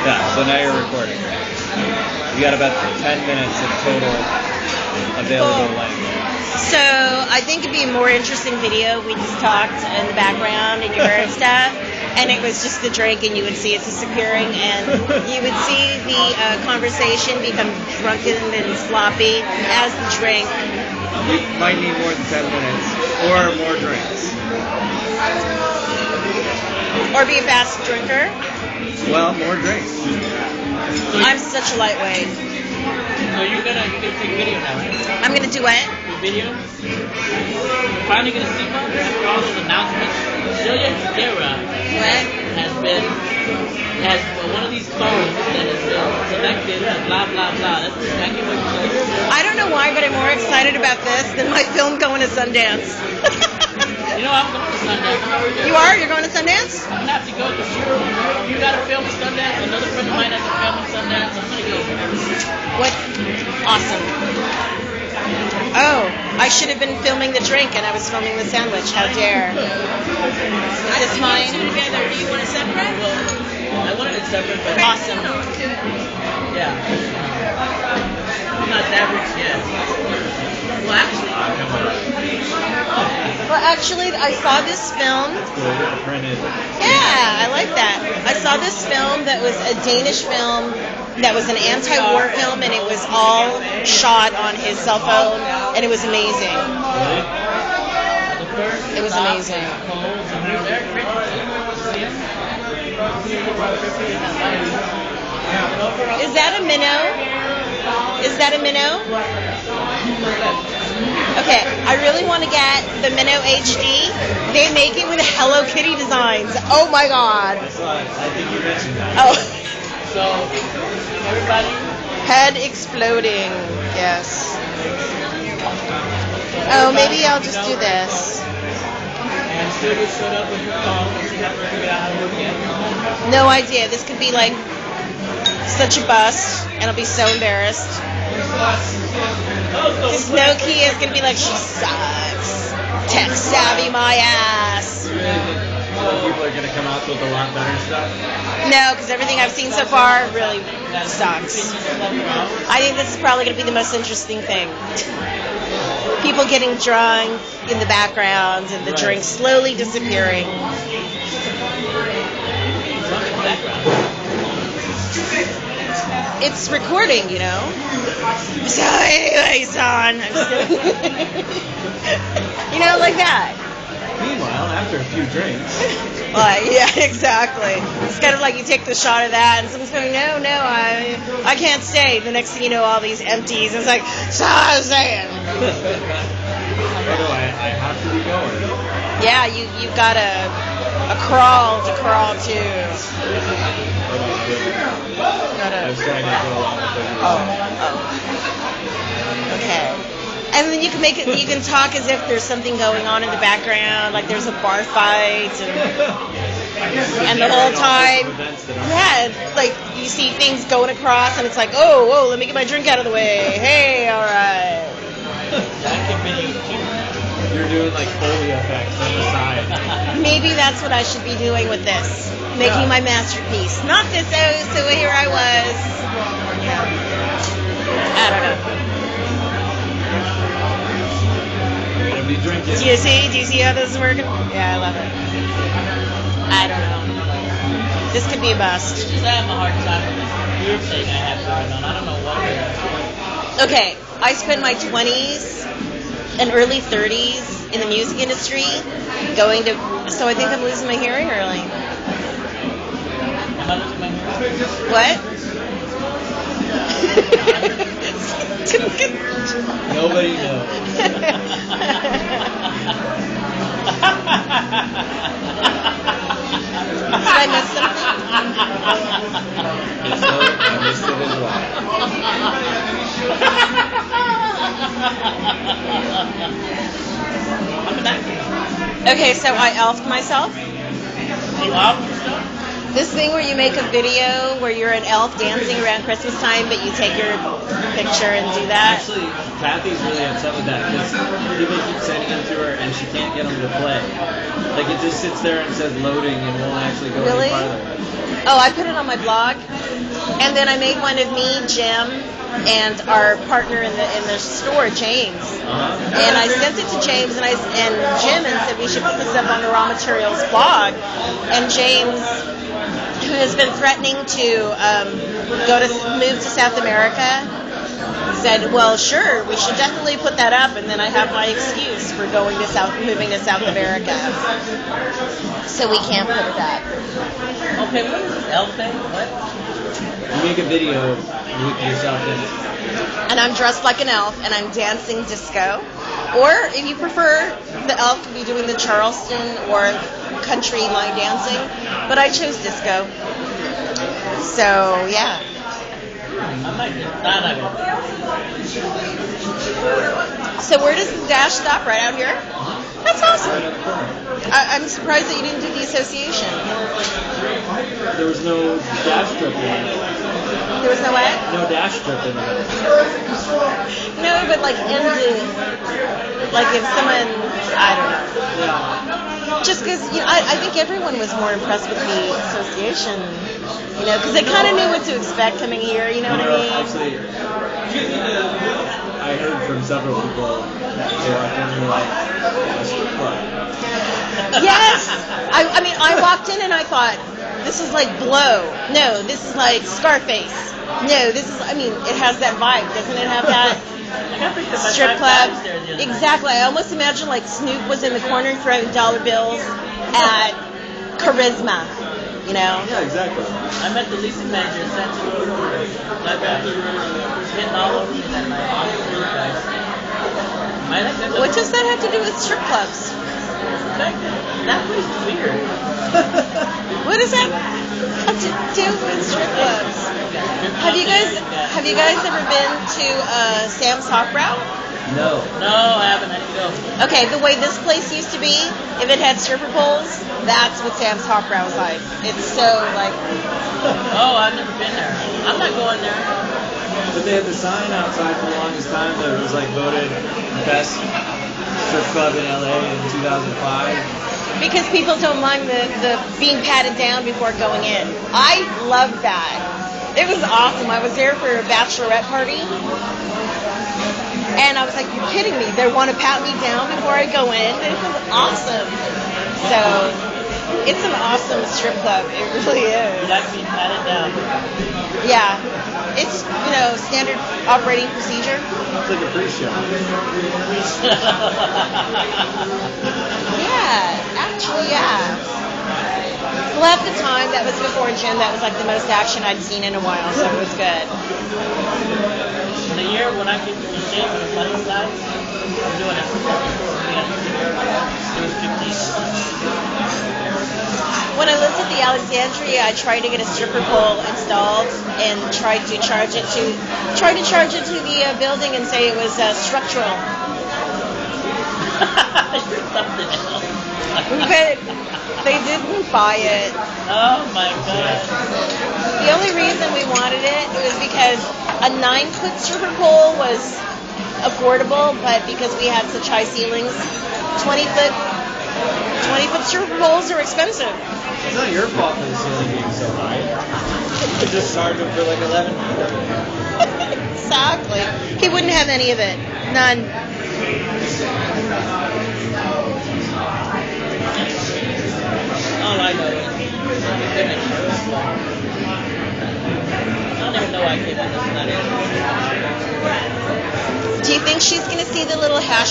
Yeah, so now you're recording. You got about 10 minutes of total available length. So I think it'd be a more interesting video if we just talked in the background and you heard stuff, and it was just the drink and you would see it disappearing, and you would see the conversation become drunken and sloppy as the drink. You might need more than 10 minutes, or more drinks. Or be a fast drinker. Well, more drinks. I'm such a lightweight. So you're gonna take video now, right? I'm gonna do what? Video. You're finally gonna see one after all those announcements. Celia has one of these phones that has been selected and blah blah blah. That's exactly what you're saying. I don't know why, but I'm more excited about this than my film going to Sundance. You know, I'm going to Sundance. You are? You're going to Sundance? I'm gonna have to go because you got to film in Sundance. Another friend of mine has to film in Sundance. I'm gonna go. What? Awesome. Oh, I should have been filming the drink and I was filming the sandwich. How dare. Is this mine? Together. Do you want it separate? Well, I wanted it separate, but Awesome. yeah. I'm not that rich yet. Well, actually, I saw this film. Yeah, I like that. I saw this film that was a Danish film that was an anti-war film, and it was all shot on his cell phone, and it was amazing. It was amazing. Is that a minnow? Is that a minnow? Okay, I really want to get the Minnow HD. They make it with Hello Kitty designs. Oh my god. I think you mentioned that. Oh. So, everybody. Head exploding. Yes. Oh, maybe I'll just do this. And Sylvia showed up with her phone and she had to figure out how to work it. No idea. This could be like such a bust, and I'll be so embarrassed. Because Nokia is going to be like, she sucks. Tech savvy my ass. People are going to come out with a lot better stuff? No, because everything I've seen so far really sucks. I think this is probably going to be the most interesting thing. People getting drunk in the background and the drink slowly disappearing. It's recording, you know. So anyway, son. You know, like that. Meanwhile, after a few drinks. Yeah, exactly. It's kind of like you take the shot of that, and someone's going, no, I can't stay. The next thing you know, all these empties. It's like, so I was saying. I have to be going. Yeah, you've got a crawl to crawl to. I was trying to go along with it. Oh. Okay. And then you can make it. You can talk as if there's something going on in the background, like there's a bar fight, and the whole time, yeah, like you see things going across, and it's like, oh, let me get my drink out of the way. Hey, all right. You're doing like Foley effects on the side. Maybe that's what I should be doing with this. Making my masterpiece. Not this, so here I was. I don't know. Be drinking. Do you see how this is working? Yeah, I love it. I don't know. This could be a bust. Just I have a hard time with this weird thing I have going on. I don't know what it is. Okay, I spent my 20s and early 30s in the music industry so I think I'm losing my hearing early. Am I losing my hearing? What? Nobody knows. Did I miss something? I missed it as well. Okay, so I elfed myself. You elfed yourself? This thing where you make a video where you're an elf dancing around Christmas time, but you take your picture and do that. Actually, Kathy's really upset with that because people keep sending them to her and she can't get them to play. Like it just sits there and says loading and won't actually go any farther. Oh, I put it on my blog, and then I made one of me, Jim, and our partner in the store, James. And I sent it to James and Jim and said we should put this up on the Raw Materials blog. And James, who has been threatening to move to South America, said, well, sure, we should definitely put that up. And then I have my excuse for moving to South America. So we can't put it up. Okay, what is this elf thing? What? You make a video with yourself in it. And I'm dressed like an elf, and I'm dancing disco. Or, if you prefer, the elf could be doing the Charleston or country line dancing. But I chose disco. So, yeah. I might get that. So where does the dash stop? Right out here? That's awesome. I'm surprised that you didn't do the association. There was no dash strip in it. There was no what? No dash strip in it. No, but like if someone, I don't know. Yeah. Just because, I think everyone was more impressed with the association, because they kind of knew what to expect coming here, you know what I mean? Actually, I heard from several people they walked in and were like, a strip club. Yes! I walked in and I thought, this is like Blow. No, this is like Scarface. No, this is, it has that vibe. Doesn't it have that? Strip club. Exactly. I almost imagine like Snoop was in the corner throwing dollar bills at Charisma. Yeah, exactly. I met the leasing manager in Santa Rosa. My back was hitting all over me that night. What does that have to do with strip clubs? That place is weird. What does that have to do with strip clubs? Have you guys ever been to Sam's Hawk Brow? No. No, I haven't. I have to go. Okay, the way this place used to be, if it had stripper poles, that's what Sam's Hawk Brow was like. It's so like. Oh, I've never been there. I'm not going there. But they had the sign outside for the longest time that was like voted best strip club in LA in 2005. Because people don't mind the being patted down before going in. I loved that. It was awesome. I was there for a bachelorette party. And I was like, you're kidding me. They want to pat me down before I go in. It was awesome. So, it's an awesome strip club. It really is. You like being patted down? Yeah. It's, standard operating procedure. It's like a pre-show. Yeah. Actually, yeah. Well, at the time, that was before gym. That was like the most action I'd seen in a while. So it was good. The year when I came to the shape of the funny side, I'm doing it. It was 15. When I lived at the Alexandria, I tried to get a stripper pole installed and tried to charge it to the building and say it was structural. But they didn't buy it. Oh my god. The only reason we wanted it was because a 9-foot stripper pole was affordable, but because we had such high ceilings, 20-foot stripper poles are expensive. It's not your fault for the ceiling being so high. You just charged him for like 11 feet. Exactly. He wouldn't have any of it. None. All I know is I don't even know why I came in this. Do you think she's going to see the little hash